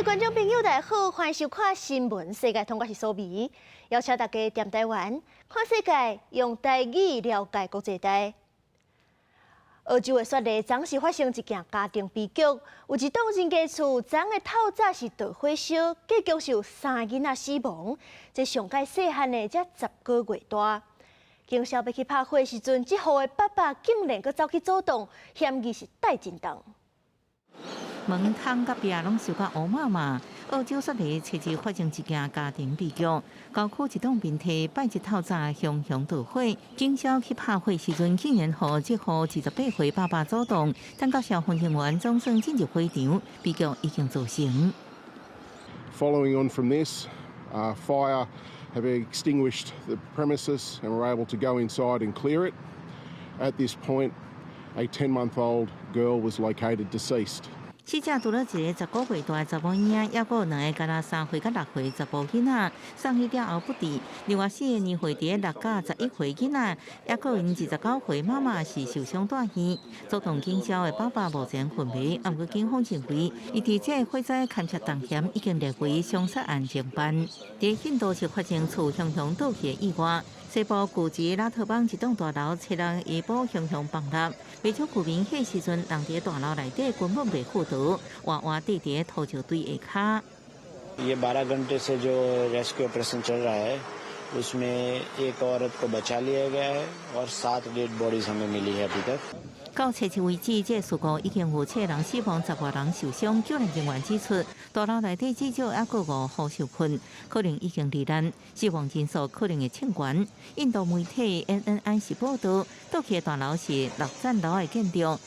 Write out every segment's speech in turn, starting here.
位观众朋友，大家好，欢迎收看新闻世界通，我是苏眉，邀请大家踮台湾看世界，用台语了解国际台。澳洲的雪梨昨是发生一件家庭悲剧，有一栋人家厝昨的透早是大火烧，结局是有3个囡仔死亡，这上届细汉的才10个月大。警消要去拍火时阵，这户的爸爸竟然阁走去阻挡，嫌疑是带震动。门窗甲壁拢受到乌麻麻。澳洲雪梨七日发生一件家庭悲剧，郊区一栋平梯拜日透早熊熊大火，警消去拍火时阵，竟然互这户28岁爸爸阻挡，等到消防人员总算进入火场，悲剧已经造成。Following on from this, fire have extinguished the premises and were able to go inside and clear it. At this point, a 10-month-old girl was located deceased. 死者除了一个10个月大的查某婴，还佫有2个敢若3岁甲6岁查甫囡仔，送医了后不治。另外4个年岁伫6甲11岁囡仔，还佫有因29岁妈妈是受伤大院。阻挡警消的爸爸目前昏迷，不过警方认为，伊伫这火灾勘测重嫌已经列为凶杀案侦办。伫印度是发生厝熊熊倒去的意外。西部古吉拉特邦一栋大楼7人下晡熊熊崩塌，不少居民迄时阵人伫大楼内底根本袂赴逃，换换地伫土石堆下骹。ये 12 घंटे से जो rescue operation चल रहा है उसमें एक औरत को बचा लिया गया है और 7 डेड बॉडीज हमें मिली है अभी तक。到7日为止，这事故已经有7人死亡，10多人受伤。救援人员指出，大楼内底至少还佫5户受困，可能已经罹难，死亡人数可能会增悬。印度媒体 NNI 是报道，倒去的大楼是6层楼的建筑，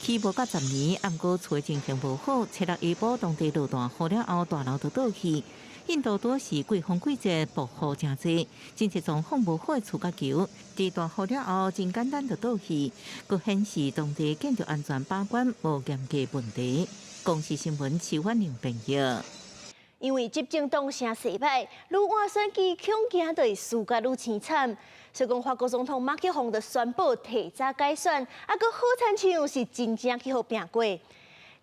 起无到10年，不过厝的情形无好。7日下晡当地落大雨了后，大楼就倒去。印度多是季风季节，暴雨真多，真侪状况无好的厝甲桥，伫大雨了后，真简单就倒去，佫显示当地建筑安全把关无严格问题。公视新闻徐婉玲朋友。因为执政党声势歹，愈晚选举恐惊对事界愈凄惨。所以讲，法国总统马克宏就宣布提早改选，啊，佫好亲像是真正去互拼过。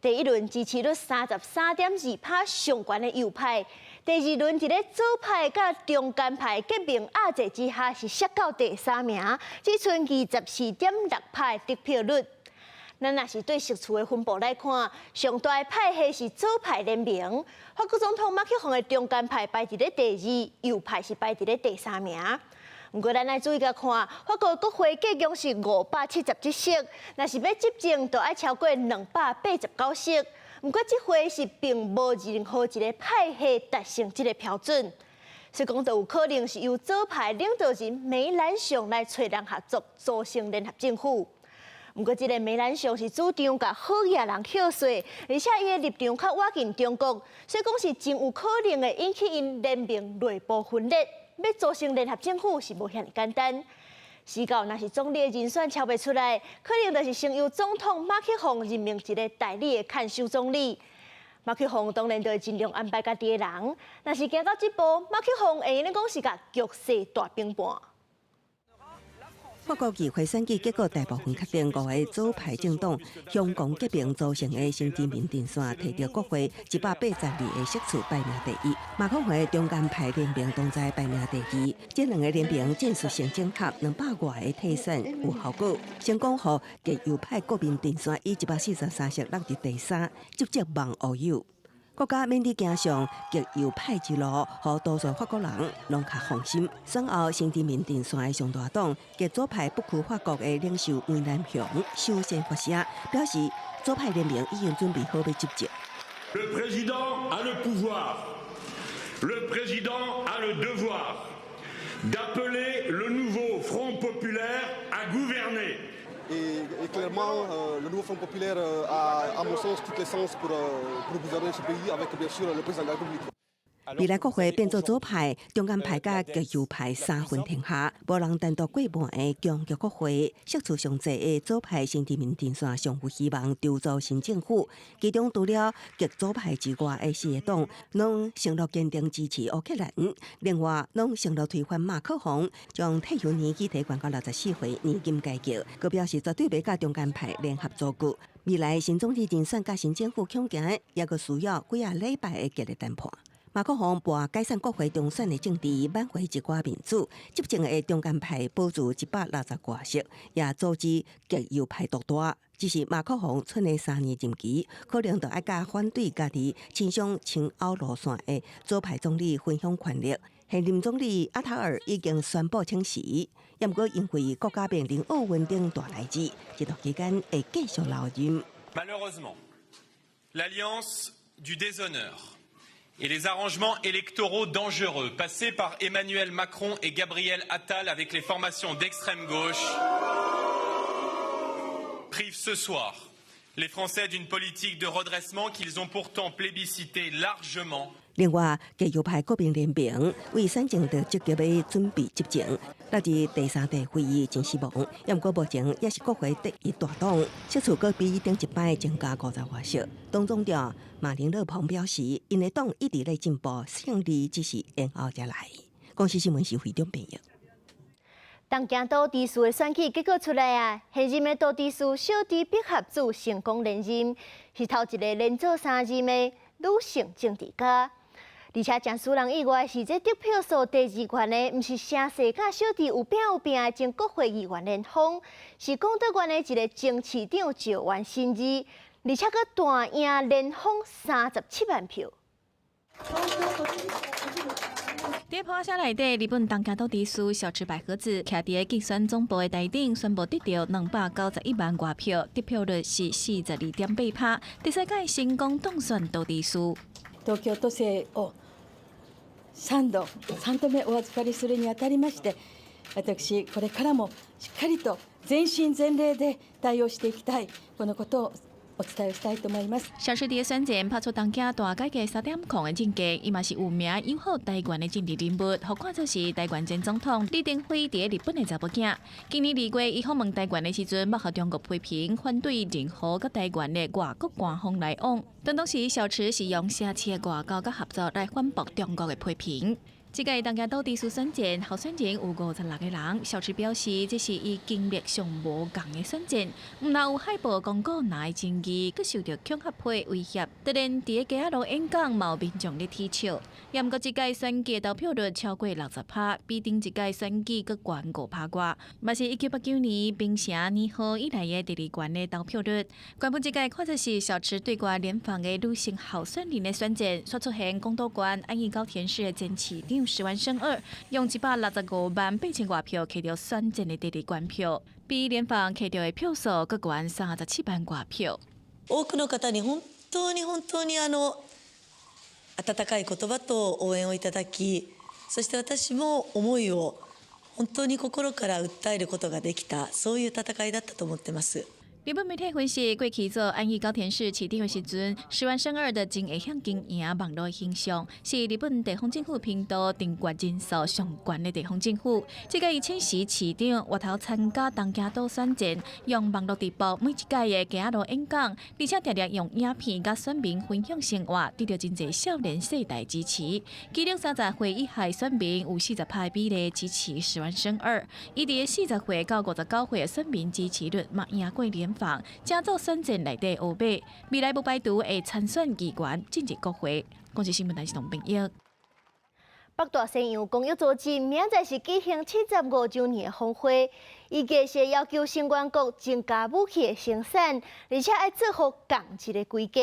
第一轮支持率33.2%上悬的右派，第二轮一个左派甲中间派革命压制之下是杀到第3名，只剩24.6%得票率。咱若是对实处的分布来看，上大的派系是左派联盟，法国总统马克宏的中间派排伫咧第2，右派是排伫咧第3名。不过，咱来注意甲看，法国国会计共是577席，若是要执政，就要超过289席。不过，这回是并无任何一个派系达成这个标准，所以讲，就有可能是由左派领导人梅兰雄来找人合作，组成联合政府。不过，这个梅兰雄是主张甲好野人扣税，而且伊的立场较倚近中国，所以讲是真有可能会引起因联盟内部分裂。要组成联合政府是无遐尼简单，时到若是总理的人选敲袂出来，可能就是先由总统马克宏任命一个代理的看守总理。马克宏当然就会尽量安排家己的人，若是行到这步，马克宏会用咧讲是甲局势大平盘。法国议会选举结果大部分确定5个左派政党香港革命组成的新知名阵线摕到国会182个席次排名第1，马克宏的中间派联盟同在排名第2。这2个联盟战术性整合，200多个替选有效果，成功让极右派国民阵线以143席落入第3，直接望乌有。国家免伫走上极右派之路，予多数法国人拢较放心。选后，新知名阵线的上大党极左派不屈法国的领袖梅兰雄首先发声，表示左派联盟已经准备好要接接。Le président a le pouvoir, le président a le devoir d'appeler le nouveau Front populaire à gouverner. Et clairement, le nouveau Front populaire a, à mon sens, toutes les chances pour gouverner ce pays avec, bien sûr, le président de la République. 未来国会变做左派、中间派甲极右派3分天下，无人单独过半的强极国会，席次上侪的左派新提名阵线上有希望筹组新政府。其中除了极左派之外的4个党，拢承诺坚定支持乌克兰，另外拢承诺推翻马克宏，将退休年纪提悬到64岁年金阶级。佮表示绝对袂甲中间派联合组局。未来新总理人选甲新政府恐惊，也阁需要几礼拜的激烈谈判。马克宏博解散国会中选的政治，挽回一寡民主，执政的中间派保住160多席，也阻止极右派独大。只是马克宏剩的3年任期，可能就要甲反对家己倾向亲欧路线的左派总理分享权力。现任总理阿塔尔已经宣布请辞，也毋过因为国家面临奥运等大代志，这段期间会继续留任。Malheureusement, l'alliance du déshonneur et les arrangements électoraux dangereux passés par Emmanuel Macron et Gabriel Attal avec les formations d'extrême gauche privent ce soir les Français d'une politique de redressement qu'ils ont pourtant plébiscité largement. 另外，极右派国民联盟为选前就积极的准备执政，那是第3地会议真失望。也毋过目前也是国会第一大党，席次阁比顶一摆增加50多席。党总调马林勒庞表示，因的党一直在进步，胜利只是延后才来。公司新闻是会长朋友。东京都知事的选举结果出来啊，现任的都知事小池百合子成功连任，是头一个连做3任的女性政治家。而且真使人意外是，这得票数第2悬的，毋是声势甲小池有拼的前国会议员连峰，是功德院的一个前市长赵元新义，而且阁大赢连峰37万票。在破车内底，日本东京都知事小池百合子徛伫竞选总部的台顶，宣布得到291万外票，得票率是42.8%，第3届成功当选都知事。東京都政を3度目お預かりするにあたりまして、私これからもしっかりと全身全霊で対応していきたい、このことをお伝えしたいと思います。小池伫选前拍出东京大改革3.0的政见，伊嘛是有名友好台湾的政治人物，互看作是台湾前总统李登辉伫日本的查某囝。今年2月，伊访问台湾的时阵，捌互中国批评，反对任何甲台湾的外国官方来往。当时小池是用社区的外交甲合作来反驳中国的批评。这届东京都知事选战，候选人有56个人。小池表示，这是伊经历上无共的选战，毋但有海报公告拿的争议，佮受到恐吓批威胁。当然，伫个街路演讲，嘛有民众咧踢笑。也毋过，这届选举投票率超过60%，比顶一届选举佮悬5%外，嘛是1989年平成年号以来的第2悬的投票率。原本这届看作是小池对外联防的女性候选人的选战，却出现宫都县安义高田市的前市长石丸生二用165万8千外票摕到选战的第2悬票，比联防摕到的票数阁悬37万外票。多くの方に本当に温かい言葉と応援をいただき、そして私も思いを本当に心から訴えることができた、そういう戦いだったと思ってます。日本媒体分析，过去做安义高田市市长的时阵，石丸生二的真会向经营网络形象，是日本地方政府频道订阅人数上悬的地方政府。这届伊请时市长外头参加东京都选战，用网络直播每一届的街路演讲，而且常常用影片甲选民分享生活，得到真侪少年世代支持。其中30岁以下选民有40%比例支持石丸生二，伊伫40岁到59岁的选民支持率嘛赢过联防，正做选战内底乌马，未来不排除会参选议员进入国会。公司新闻台是童炳益。北大西洋公约组织明仔是举行75周年的峰会，伊计是要求成员国增加武器的生产，而且要做好共一个规格。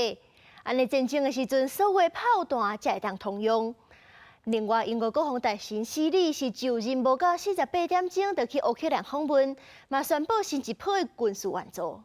安尼战争的时阵，所有的炮弹才会当通用。另外，英国国防大臣施里是就任务到48点钟就去乌克兰访问，嘛宣布新一波的军事援助。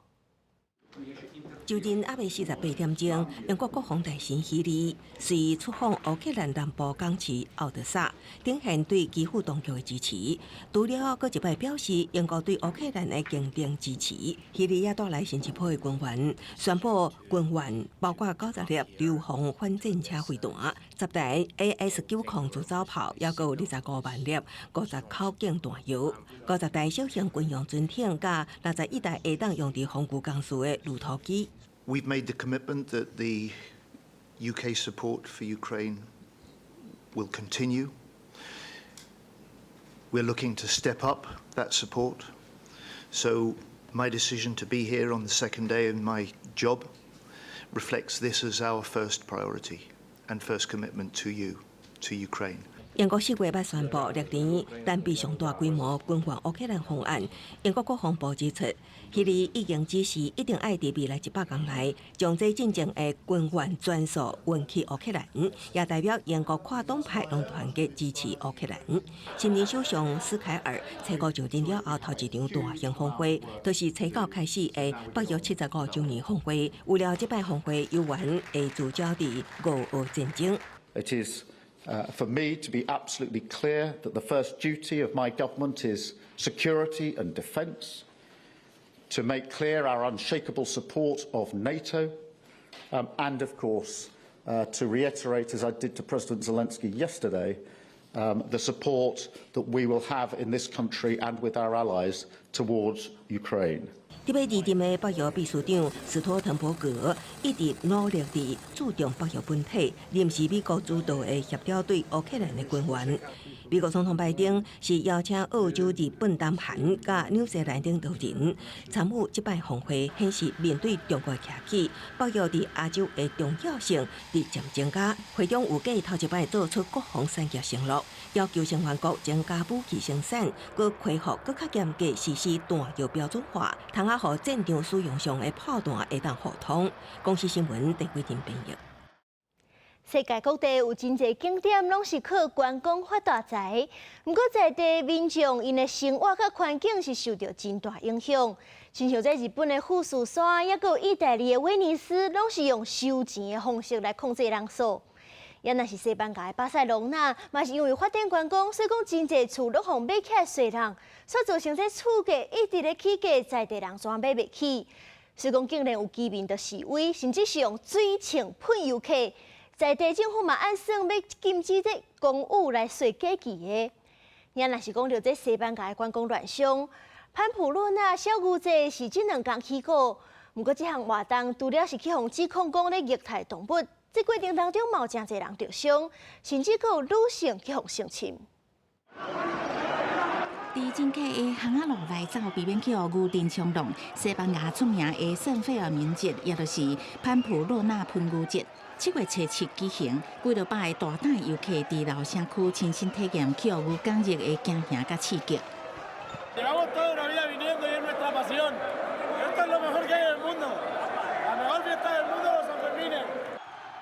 就任暗暝48点钟，英国国防大臣希里随出访乌克兰南部港市奥德萨，展现对基辅当局的支持。除了搁一摆表示英国对乌克兰的坚定支持，希里也带来新一波的军援，宣布军援包括90粒流防反战车飞弹、10台 AS-90自走炮，也有25万粒50口径弹药、50台小型军用军艇，甲61台下当用伫防御工事的路途机。We've made the commitment that the UK support for Ukraine will continue. We're looking to step up that support. So my decision to be here on the second day of my job reflects this as our first priority and first commitment to you, to Ukraine. 英国4月捌宣布历年单笔上大规模军援乌克兰方案。英国国防部指出，希里已经指示一定爱伫未来100天内，将这进程的军援全数运去乌克兰，也代表英国跨党派拢团结支持乌克兰。新任首相斯凯尔初5就任了后头一场大型峰会，就是初9开始的北约75周年峰会。有了这摆峰会，有缘会聚焦伫俄乌战争。It is for me to be absolutely clear that the first duty of my government is security and defence, to make clear our unshakable support of NATO, and of course to reiterate, as I did to President Zelensky yesterday, the support that we will have in this country and with our allies towards Ukraine. 伫要离任的北约秘书长斯托滕伯格一直努力地注重北约本体，临时美国主导的协调对乌克兰的军援。美国总统拜登是邀请澳洲、日本、南韩、甲纽西兰领导人参与这摆峰会，显示面对中国崛起，北约伫亚洲的重要性日渐增加。会中有计头一摆做出国防三级承诺，要求成员国增加武器生产，佮恢复佮较严格实施弹药标准化，通啊，互战场使用上的炮弹会当互通。公司新闻第几天编译。世界各地有真侪景点，拢是靠观光发大财。不过在地民众因的生活甲环境是受到真大影响。亲像在日本的富士山，也有意大利的威尼斯，拢是用收钱的方式来控制人数。也若是西班牙的巴塞隆纳，嘛是因为发展观光，所以讲真侪厝都互买起来衰人，所造成这厝价一直咧起价，在地人全买袂起。所以讲竟然有居民的示威，甚至是用水枪喷游客。在地政府嘛按算要禁止这公务来税假期的。也若是讲到这西班牙的观光乱象，潘普洛纳小牛节是这2天起过，不过这项活动除了是去防指控讲咧虐待动物，这过程当中嘛有真侪人受伤，甚至佫有女性去互性侵。伫真客的巷仔路来走，避免去牛阵冲动。西班牙出名的圣费尔明节，也就是潘普洛纳喷牛节。7月初7举行，几落百个大胆游客伫老城区亲身体验去牛港日的惊吓甲刺激。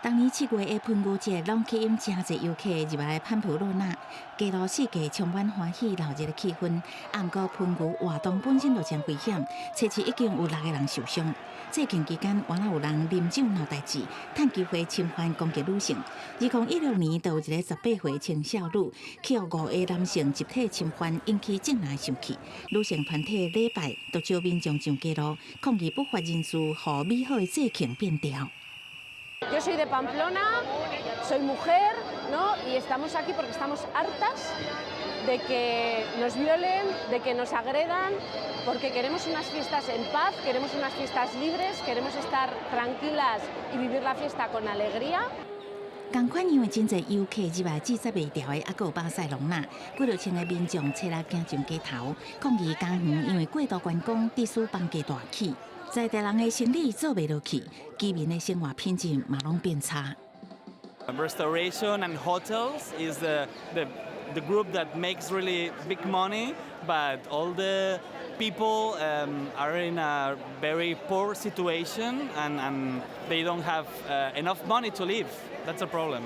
当年7月的喷牛节，拢吸引真侪游客入来潘普洛纳，街路四界充满欢喜闹热的气氛。不过喷牛活动本身就真危险，初7已经有6个人受伤。这期间原来有人啉酒闹代志，趁机会侵犯攻击女性。2016年，就有一个18岁青少女去互5个男性集体侵犯，引起众人生气。女性团体礼拜都招民众上街路抗议不法人士互美好的节庆变调。Yo soy de Pamplona, soy mujer, ¿no? Y estamos aquí porque estamos hartas de que nos violen, de que nos agredan, porque queremos unas fiestas en paz, queremos unas fiestas libres, queremos estar tranquilas y vivir la fiesta con alegría. 同款因为真侪游客入来制作袂掉的，还有巴塞隆纳，几落千个民众车来行上街头，抗议公园因为过度观光，致使房价大起。在地人的生理做袂落去，居民的生活品质嘛拢变差。Restoration and hotels is the group that makes really big money, but all the people are in a very poor situation and they don't have enough money to live. That's a problem.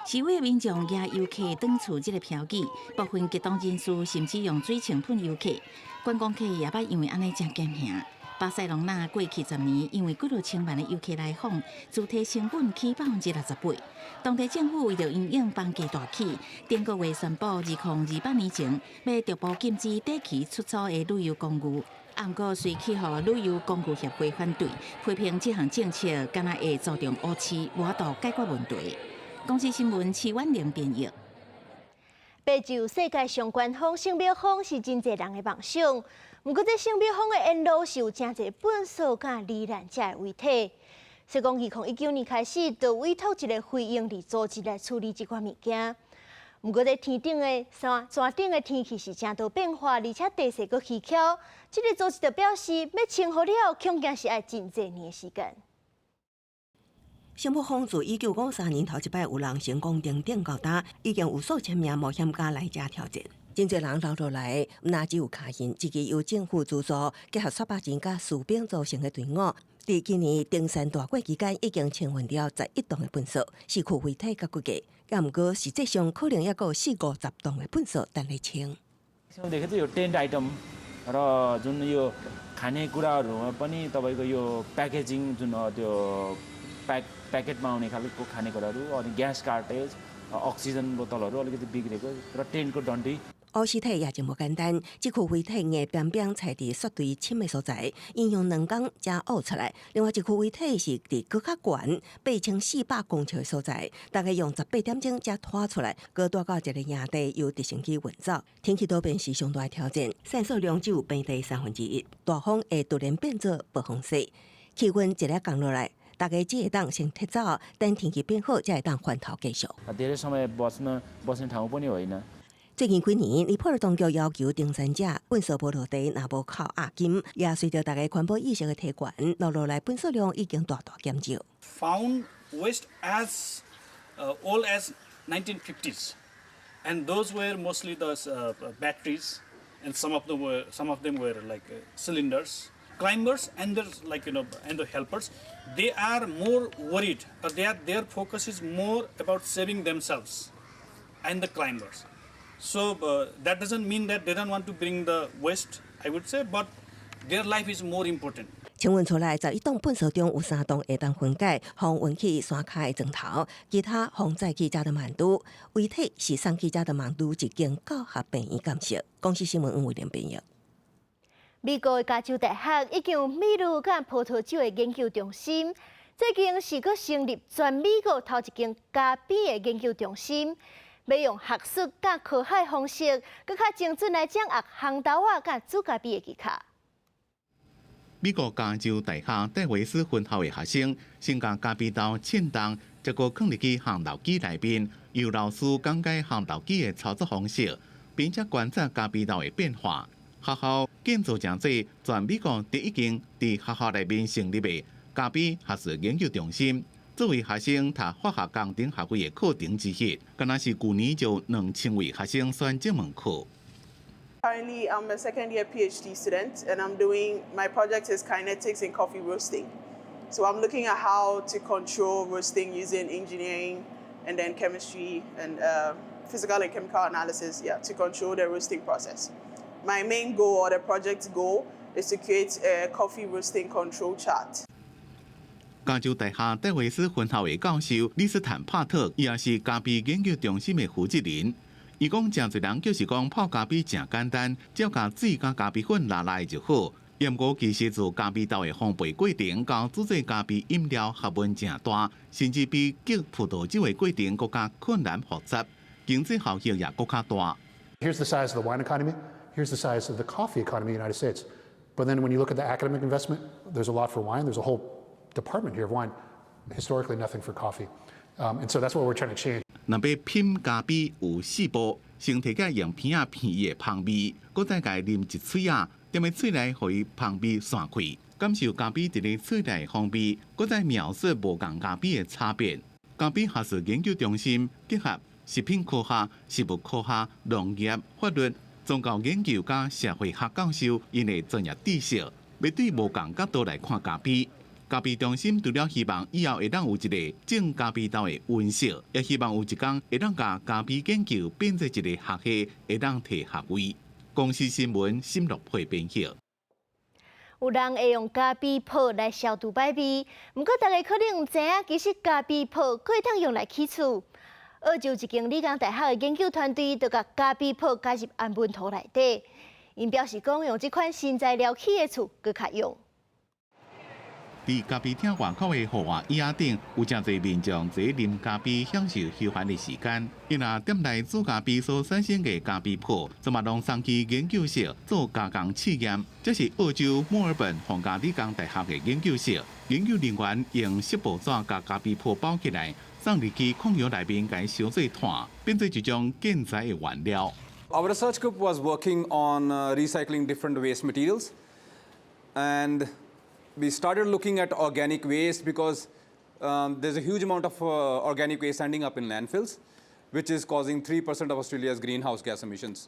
示威民众也游客转厝这个标语，部分激动人士甚至用水枪喷游客，观光客也捌因为安尼真惊吓。巴塞隆纳过去10年，因为几落千万的游客来访，主体成本起60%倍。当地政府为着因应房价大起，顶个月宣布2028年前要逐步禁止短期出租的旅游工具。不过，随去予旅游工具协会反对，批评这项政策敢若会助长乌市，无法度解决问题。公司新闻齐婉玲编译。白昼世界上观风性别风是真侪人的梦想。不过，这性别风的沿路是有真侪本素甲罹难者的遗体。所以讲，2019年开始，就委托一个非营利组织来处理这款物件。不过，在天顶的山顶的天气是正多变化，而且地势阁崎岖。这个组织就表示，要清好了，恐惊是要真侪年的时间。新北方自1953年头一摆有人成功登顶高达，已经有数千名冒险家来遮挑战。真侪人留落来，哪只有卡因，一支由政府资助、结合雪白人甲士兵组成的队伍。伫今年登山大会期間，已經清運了11棟的分數，是區媒體甲估計。但毋過實際上可能還有40-50棟的分數等來清。देखेको यो tent item र जुन यो खानेकुराहरूमा पनि तपाईँको यो प्याकेजिङ जुन त्यो प्याकेटमा आउने खालको खानेकुराहरू अनि ग्यास कार्टेज अक्सिजन बोतलहरू अलिकति बिग्रेको र टेन्टको डन्डी乌尸体也真无简单，这具遗体硬扁扁踩伫雪堆深的所在，应用2天才挖出来。另外一具遗体是伫搁较悬8400公尺的所在，大概用18点钟才拖出来，搁带到一个营地，由直升机运走。天气多变是上大的挑战，散射量只有平地1/3，大风会突然变做暴风雪，气温一日降落来。大家只会当先撤走，等天气变好才会当翻头继续。धेरै समय बस्ने ठाउँ पनि होइन。最近几年，尼泊尔当局要求登山者本数无落地，若无靠押金，也随着大家环保意识的提悬，落来本数量已经大减少。Found waste as old as 1950s, and those were mostly the batteries, and some of them were like cylinders. Climbers and the helpers, they are more worried. Their focus is more about saving themselves and the climbers. So that doesn't mean that they don't want to bring the waste, I would say, but their life is more important. 清运出来11栋粪扫中有3栋会当分解，放运去山骹的砖头，其他放载去加德满都。遗体是送去加德满都一间高学病院监视。公司新闻黄伟廉编译。美国的加州大学已经有美女甲葡萄酒的研究中心，最近是阁成立全美国头一间咖啡的研究中心。要用学术甲科学方式，更较精准来掌握烘豆仔甲煮咖啡的技巧。美国加州大学戴维斯分校的学生先将咖啡豆浸冻，再个放入去烘豆机内面，由老师讲解烘豆机的操作方式，并且观察咖啡豆的变化。学校建造成这全美国第一间在学校内面成立的咖啡学术研究中心。作为学生读化学工程学位的课程之一，敢若是去年就2000位学生选这门课。Currently, I'm a second-year PhD student, and I'm doing my project is kinetics in coffee roasting. So I'm looking at how to control roasting using engineering, and then chemistry and physical and chemical analysis, to control the roasting process. My main goal or the project's goal is to create a coffee roasting control chart. 加州大学戴维斯分校的教授李斯坦帕特，伊也是咖啡研究中心的负责人。伊讲，真侪人就是讲泡咖啡真简单，只要甲水加咖啡粉拉来就好。不过其实做咖啡豆的烘焙过程，甲煮制咖啡饮料学问真大，甚至比结葡萄酒的过程更加困难复杂，经济效益也更加大。Here's the size of the wine economy. Here's the size of the coffee economy in the United States. But then when you look at the academic investment, there's a lot for wine. There's a whole department here of wine. Historically, nothing for coffee. And so that's what we're trying to change. 若要品咖啡有4步，先摕起用片片伊的香味，搁再家啉一喙啊，踮喺喙内，互伊香味散开，感受咖啡伫咧喙内的风味，搁再描述无共咖啡的差别。咖啡学术研究中心结合食品科学、食物科学、农业、法律、宗教研究甲社会学教授因的专业知识，要对无共角度来看咖啡。咖啡中心除了希望以后会当有一个种咖啡豆的温室，也希望有一天会当把咖啡研究变做一个学系，会当摕学位。公司新闻沈乐佩编译。有人会用咖啡泡来消毒摆味，不过大家可能唔知影，其实咖啡泡可以当用来起厝。澳洲一间理工大学的研究团队，就把咖啡泡加入安稳土内底。因表示讲，用这款新材料起的厝更较用。伫咖啡厅外口的户外椅仔顶，有真侪民众坐啉咖啡，享受休闲的时间。因若店内煮咖啡所产生的咖啡泡，则嘛拢送去研究室做加工试验。这是澳洲墨尔本皇家理工大学的研究室，研究人员用锡箔纸将咖啡泡包起来，送入去矿窑内面，甲伊烧做炭，变做一种建材的原料。Our research group was working on recycling different waste materials, and we started looking at organic waste because there's a huge amount of organic waste ending up in landfills, which is causing 3% of Australia's greenhouse gas emissions.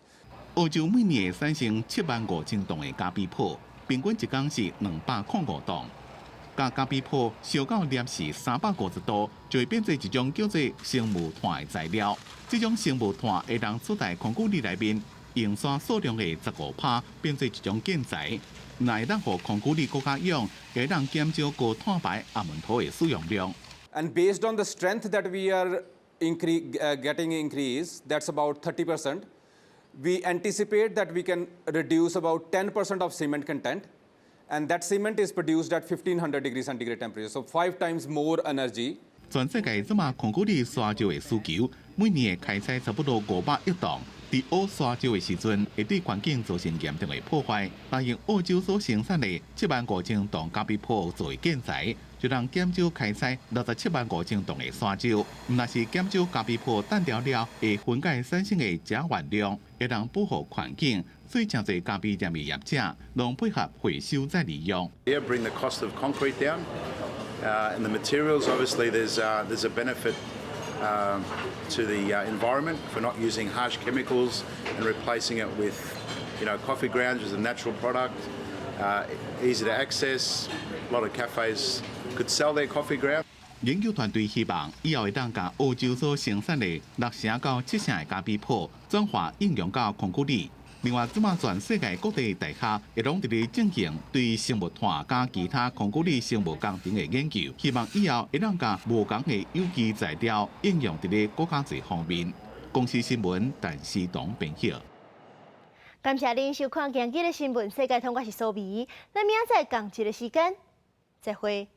澳洲每年会产生75000吨的咖啡泡，平均一工是205吨。甲咖啡泡烧到摄氏350度，就会变成一种叫做生木炭的材料。这种生木炭会让取代空气里内面盐酸数量的15%，变成一种建材。那会让互空气里更加用，会让减少高碳排阿门土的使用量。And based on the strength that we are getting increase, that's about 30%. We anticipate that we can reduce about 10% of cement content, and that cement is produced at 1500 degrees centigrade temperature, so 5 times more energy. 全世界即马空气里沙石的需求，每年会开采差不多500亿吨。伫挖沙石的时阵，会对环境造成严重的破坏。但用澳洲所生产的75000吨咖啡泡作为建材，就让减少开采675000吨的沙石。若是减少咖啡泡单调了会分解产生的假原料，会让保护环境。所以，真侪咖啡店的业者拢配合回收再利用。Bring the cost of concrete down, and the materials. Obviously, there's a benefit to the environment for not using harsh chemicals and replacing it with, coffee grounds as a natural product. Easy to access. A lot of cafes could sell their coffee ground. 研究团队希望以后会当将澳洲所生产的6成到7成的咖啡泡转化应用到空气里。另外，即马全世界各地大学也拢伫咧进行对生物炭加其他空气里生物工程的研究，希望以后会当将无同的有机材料应用伫咧更加侪方面。公司新闻，陈思彤编辑。感谢您收看今日的新闻，世界通，我是苏眉，咱明仔载同一个时间再会。